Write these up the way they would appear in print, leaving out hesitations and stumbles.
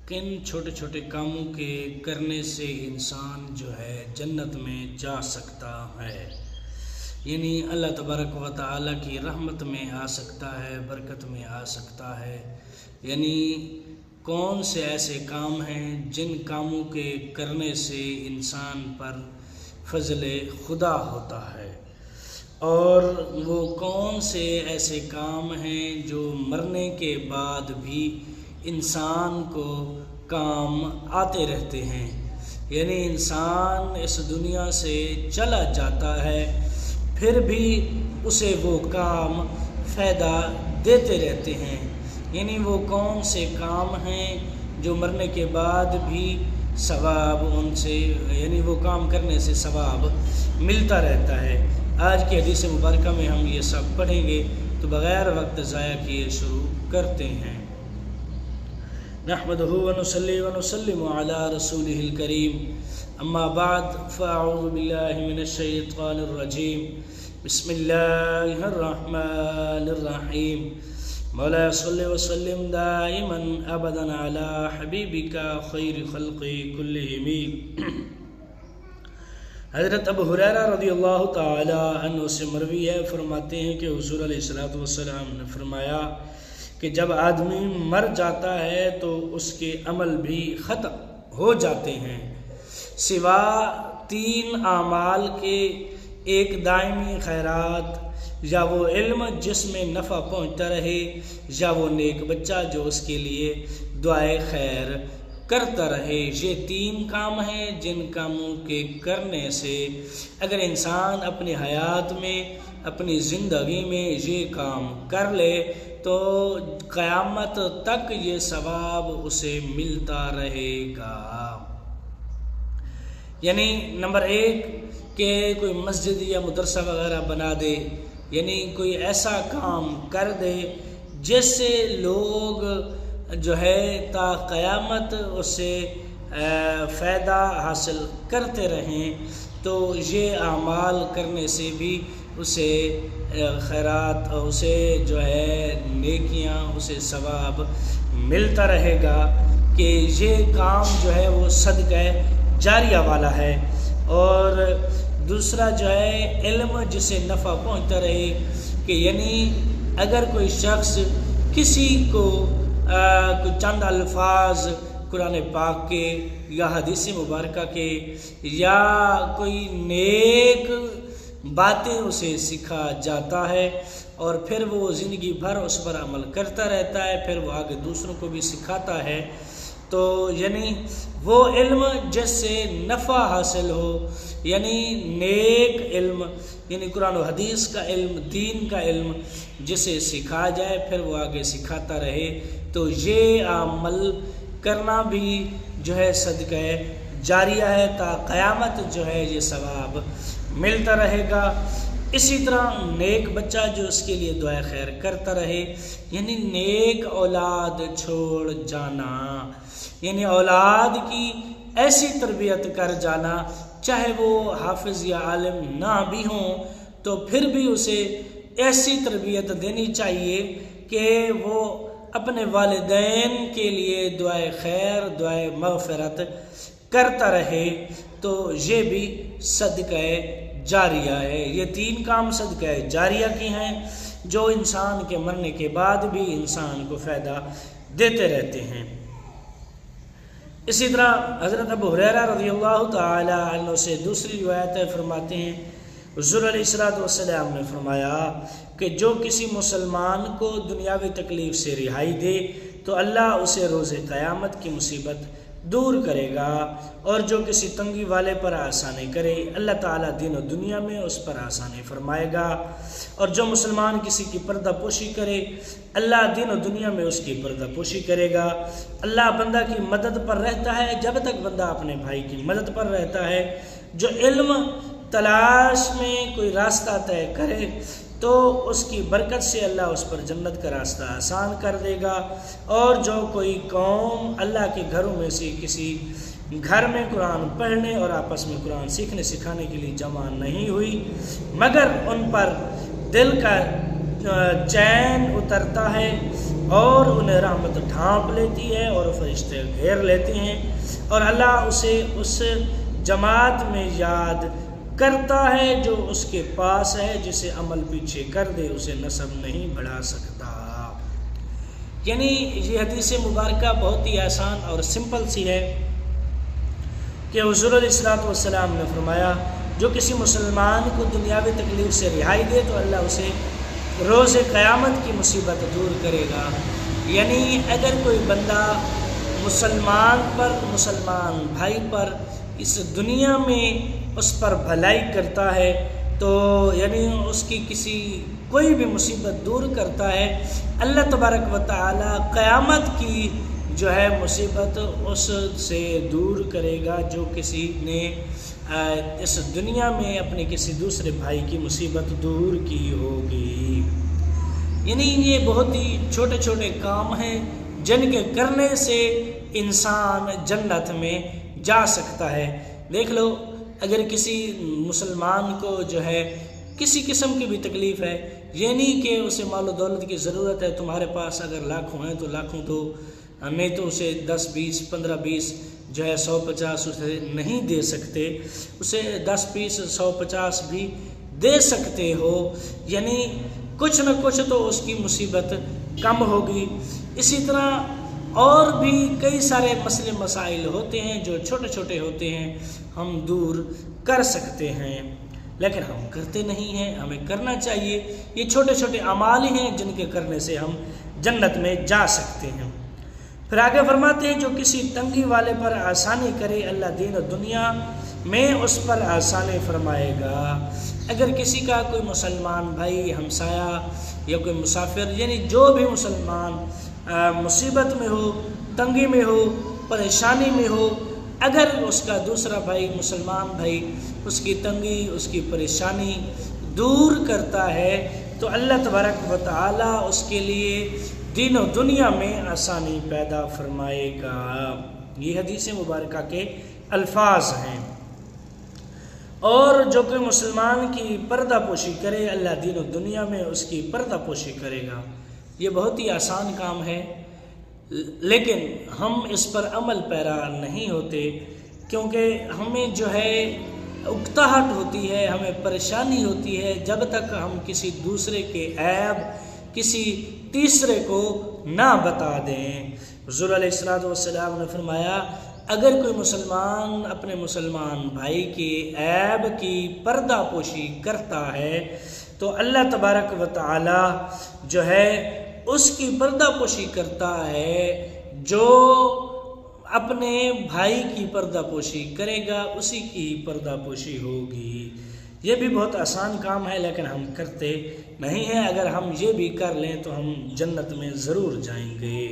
کن چھوٹے چھوٹے کاموں کے کرنے سے انسان جو ہے جنت میں جا سکتا ہے، یعنی اللہ تبارک و تعالیٰ کی رحمت میں آ سکتا ہے، برکت میں آ سکتا ہے۔ یعنی کون سے ایسے کام ہیں جن کاموں کے کرنے سے انسان پر فضل خدا ہوتا ہے، اور وہ کون سے ایسے کام ہیں جو مرنے کے بعد بھی انسان کو کام آتے رہتے ہیں۔ یعنی انسان اس دنیا سے چلا جاتا ہے، پھر بھی اسے وہ کام فائدہ دیتے رہتے ہیں۔ یعنی وہ کون سے کام ہیں جو مرنے کے بعد بھی ثواب ان سے، یعنی وہ کام کرنے سے ثواب ملتا رہتا ہے۔ آج کی حدیث مبارکہ میں ہم یہ سب پڑھیں گے، تو بغیر وقت ضائع کیے شروع کرتے ہیں۔ نحمدہ ونصلی ونسلم علی رسولہ الکریم، اما بعد فاعوذ باللہ من الشیطان الرجیم، بسم اللہ الرحمن الرحیم۔ مولا صلی وسلم دائما ابدا علی حبیبک خیر خلق کلہم۔ حضرت ابو ہریرہ رضی اللہ تعالی عنہ سے مروی ہے، فرماتے ہیں کہ حضور علیہ السلام نے فرمایا کہ جب آدمی مر جاتا ہے تو اس کے عمل بھی ختم ہو جاتے ہیں، سوا 3 اعمال کے: ایک دائمی خیرات، یا وہ علم جس میں نفع پہنچتا رہے، یا وہ نیک بچہ جو اس کے لیے دعائے خیر کرتا رہے۔ یہ 3 کام ہیں جن کاموں کے کرنے سے اگر انسان اپنی حیات میں، اپنی زندگی میں یہ کام کر لے تو قیامت تک یہ ثواب اسے ملتا رہے گا۔ یعنی نمبر 1 کہ کوئی مسجد یا مدرسہ وغیرہ بنا دے، یعنی کوئی ایسا کام کر دے جس سے لوگ جو ہے تا قیامت اس سے فائدہ حاصل کرتے رہیں، تو یہ اعمال کرنے سے بھی اسے خیرات، اسے جو ہے نیکیاں، اسے ثواب ملتا رہے گا کہ یہ کام جو ہے وہ صدقہ جاریہ والا ہے۔ اور دوسرا جو ہے علم جسے نفع پہنچتا رہے، کہ یعنی اگر کوئی شخص کسی کو کوئی چند الفاظ قرآن پاک کے یا حدیث مبارکہ کے یا کوئی نیک باتیں اسے سکھا جاتا ہے، اور پھر وہ زندگی بھر اس پر عمل کرتا رہتا ہے، پھر وہ آگے دوسروں کو بھی سکھاتا ہے، تو یعنی وہ علم جس سے نفع حاصل ہو، یعنی نیک علم، یعنی قرآن و حدیث کا علم، دین کا علم جسے سکھا جائے، پھر وہ آگے سکھاتا رہے، تو یہ عمل کرنا بھی جو ہے صدقہ جاریہ ہے، تا قیامت جو ہے یہ ثواب ملتا رہے گا۔ اسی طرح نیک بچہ جو اس کے لیے دعائے خیر کرتا رہے، یعنی نیک اولاد چھوڑ جانا، یعنی اولاد کی ایسی تربیت کر جانا، چاہے وہ حافظ یا عالم نہ بھی ہوں تو پھر بھی اسے ایسی تربیت دینی چاہیے کہ وہ اپنے والدین کے لیے دعائے خیر، دعائے مغفرت کرتا رہے، تو یہ بھی صدقہ جاریہ ہے۔ یہ 3 کام صدقہ جاریہ کی ہیں جو انسان کے مرنے کے بعد بھی انسان کو فائدہ دیتے رہتے ہیں۔ اسی طرح حضرت ابو ہریرہ رضی اللہ تعالی عنہ سے دوسری روایت ہے، فرماتے ہیں حضور علیہ السلام نے فرمایا کہ جو کسی مسلمان کو دنیاوی تکلیف سے رہائی دے تو اللہ اسے روز قیامت کی مصیبت دور کرے گا، اور جو کسی تنگی والے پر آسانی کرے اللہ تعالیٰ دین و دنیا میں اس پر آسانی فرمائے گا، اور جو مسلمان کسی کی پردہ پوشی کرے اللہ دین و دنیا میں اس کی پردہ پوشی کرے گا۔ اللہ بندہ کی مدد پر رہتا ہے جب تک بندہ اپنے بھائی کی مدد پر رہتا ہے۔ جو علم تلاش میں کوئی راستہ طے کرے تو اس کی برکت سے اللہ اس پر جنت کا راستہ آسان کر دے گا، اور جو کوئی قوم اللہ کے گھروں میں سے کسی گھر میں قرآن پڑھنے اور آپس میں قرآن سیکھنے سکھانے کے لیے جمع نہیں ہوئی، مگر ان پر دل کا چین اترتا ہے، اور انہیں رحمت ڈھانپ لیتی ہے اور فرشتے گھیر لیتے ہیں، اور اللہ اسے اس جماعت میں یاد کرتا ہے جو اس کے پاس ہے، جسے عمل پیچھے کر دے اسے نسب نہیں بڑھا سکتا۔ یعنی یہ حدیث مبارکہ بہت ہی آسان اور سمپل سی ہے کہ حضور علیہ السلام نے فرمایا جو کسی مسلمان کو دنیاوی تکلیف سے رہائی دے تو اللہ اسے روز قیامت کی مصیبت دور کرے گا۔ یعنی اگر کوئی بندہ مسلمان بھائی پر اس دنیا میں اس پر بھلائی کرتا ہے تو یعنی اس کی کوئی بھی مصیبت دور کرتا ہے، اللہ تبارک و تعالی قیامت کی جو ہے مصیبت اس سے دور کرے گا جو کسی نے اس دنیا میں اپنے کسی دوسرے بھائی کی مصیبت دور کی ہوگی۔ یعنی یہ بہت ہی چھوٹے چھوٹے کام ہیں جن کے کرنے سے انسان جنت میں جا سکتا ہے۔ دیکھ لو، اگر کسی مسلمان کو جو ہے کسی قسم کی بھی تکلیف ہے، یہ نہیں کہ اسے مال و دولت کی ضرورت ہے، تمہارے پاس اگر لاکھوں ہیں تو لاکھوں دو، ہمیں تو اسے 10 20 15 20 جو ہے 150 اسے نہیں دے سکتے، اسے 10 20 150 بھی دے سکتے ہو، یعنی کچھ نہ کچھ تو اس کی مصیبت کم ہوگی۔ اسی طرح اور بھی کئی سارے مسئلے مسائل ہوتے ہیں جو چھوٹے چھوٹے ہوتے ہیں، ہم دور کر سکتے ہیں، لیکن ہم کرتے نہیں ہیں۔ ہمیں کرنا چاہیے، یہ چھوٹے چھوٹے اعمال ہیں جن کے کرنے سے ہم جنت میں جا سکتے ہیں۔ پھر آگے فرماتے ہیں جو کسی تنگی والے پر آسانی کرے اللہ دین و دنیا میں اس پر آسانی فرمائے گا۔ اگر کسی کا کوئی مسلمان بھائی، ہمسایہ یا کوئی مسافر، یعنی جو بھی مسلمان مصیبت میں ہو، تنگی میں ہو، پریشانی میں ہو، اگر اس کا دوسرا بھائی مسلمان بھائی اس کی تنگی، اس کی پریشانی دور کرتا ہے تو اللہ تبارک و تعالی اس کے لیے دین و دنیا میں آسانی پیدا فرمائے گا۔ یہ حدیث مبارکہ کے الفاظ ہیں۔ اور جو کوئی مسلمان کی پردہ پوشی کرے اللہ دین و دنیا میں اس کی پردہ پوشی کرے گا۔ یہ بہت ہی آسان کام ہے، لیکن ہم اس پر عمل پیرا نہیں ہوتے، کیونکہ ہمیں جو ہے اکتاہٹ ہوتی ہے، ہمیں پریشانی ہوتی ہے جب تک ہم کسی دوسرے کے عیب کسی تیسرے کو نہ بتا دیں۔ حضور علیہ السلام نے فرمایا اگر کوئی مسلمان اپنے مسلمان بھائی کے عیب کی پردہ پوشی کرتا ہے تو اللہ تبارک و تعالی جو ہے اس کی پردہ پوشی کرتا ہے، جو اپنے بھائی کی پردہ پوشی کرے گا اسی کی پردہ پوشی ہوگی۔ یہ بھی بہت آسان کام ہے لیکن ہم کرتے نہیں ہیں۔ اگر ہم یہ بھی کر لیں تو ہم جنت میں ضرور جائیں گے۔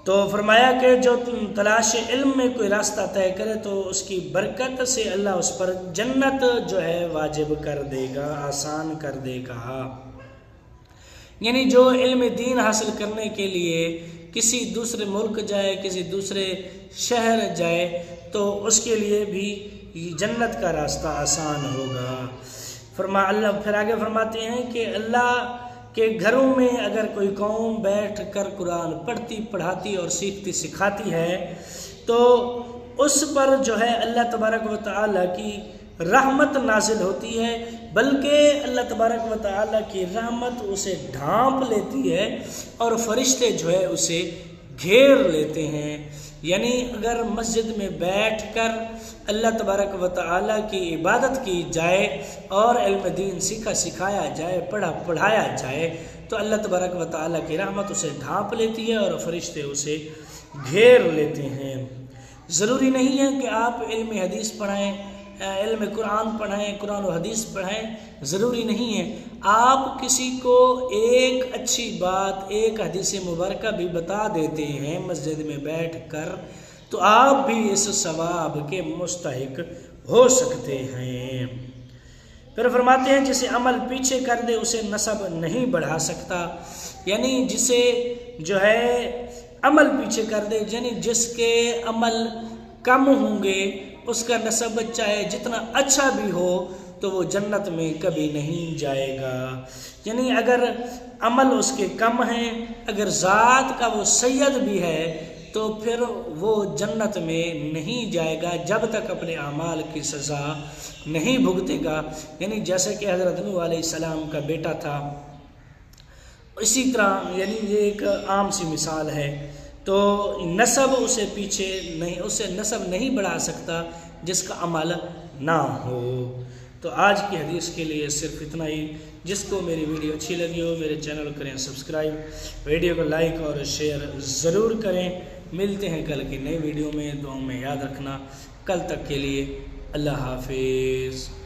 تو فرمایا کہ جو تلاش علم میں کوئی راستہ طے کرے تو اس کی برکت سے اللہ اس پر جنت جو ہے واجب کر دے گا، آسان کر دے گا۔ یعنی جو علم دین حاصل کرنے کے لیے کسی دوسرے ملک جائے، کسی دوسرے شہر جائے تو اس کے لیے بھی جنت کا راستہ آسان ہوگا۔ اللہ پھر آگے فرماتے ہیں کہ اللہ کہ گھروں میں اگر کوئی قوم بیٹھ کر قرآن پڑھتی پڑھاتی اور سیکھتی سکھاتی ہے تو اس پر جو ہے اللہ تبارک و تعالیٰ کی رحمت نازل ہوتی ہے، بلکہ اللہ تبارک و تعالیٰ کی رحمت اسے ڈھانپ لیتی ہے اور فرشتے جو ہے اسے گھیر لیتے ہیں۔ یعنی اگر مسجد میں بیٹھ کر اللہ تبارک و تعالیٰ کی عبادت کی جائے اور علم دین سیکھا سکھایا جائے، پڑھایا جائے تو اللہ تبارک و تعالیٰ کی رحمت اسے ڈھانپ لیتی ہے اور فرشتے اسے گھیر لیتے ہیں۔ ضروری نہیں ہے کہ آپ علم حدیث پڑھائیں، علم قرآن پڑھائیں، قرآن و حدیث پڑھائیں، ضروری نہیں ہے۔ آپ کسی کو ایک اچھی بات، ایک حدیث مبارکہ بھی بتا دیتے ہیں مسجد میں بیٹھ کر تو آپ بھی اس ثواب کے مستحق ہو سکتے ہیں۔ پھر فرماتے ہیں جسے عمل پیچھے کر دے اسے نسب نہیں بڑھا سکتا، یعنی جسے جو ہے عمل پیچھے کر دے، یعنی جس کے عمل کم ہوں گے اس کا نسب چاہے جتنا اچھا بھی ہو تو وہ جنت میں کبھی نہیں جائے گا۔ یعنی اگر عمل اس کے کم ہیں، اگر ذات کا وہ سید بھی ہے تو پھر وہ جنت میں نہیں جائے گا جب تک اپنے اعمال کی سزا نہیں بھگتے گا۔ یعنی جیسے کہ حضرت نوح علیہ السلام کا بیٹا تھا، اسی طرح یعنی یہ ایک عام سی مثال ہے، تو نسب اسے پیچھے نہیں، اسے نسب نہیں بڑھا سکتا جس کا عمل نہ ہو۔ تو آج کی حدیث کے لیے صرف اتنا ہی۔ جس کو میری ویڈیو اچھی لگی ہو میرے چینل کو کریں سبسکرائب، ویڈیو کو لائک اور شیئر ضرور کریں۔ ملتے ہیں کل کی نئی ویڈیو میں، دعاؤں میں یاد رکھنا۔ کل تک کے لیے اللہ حافظ۔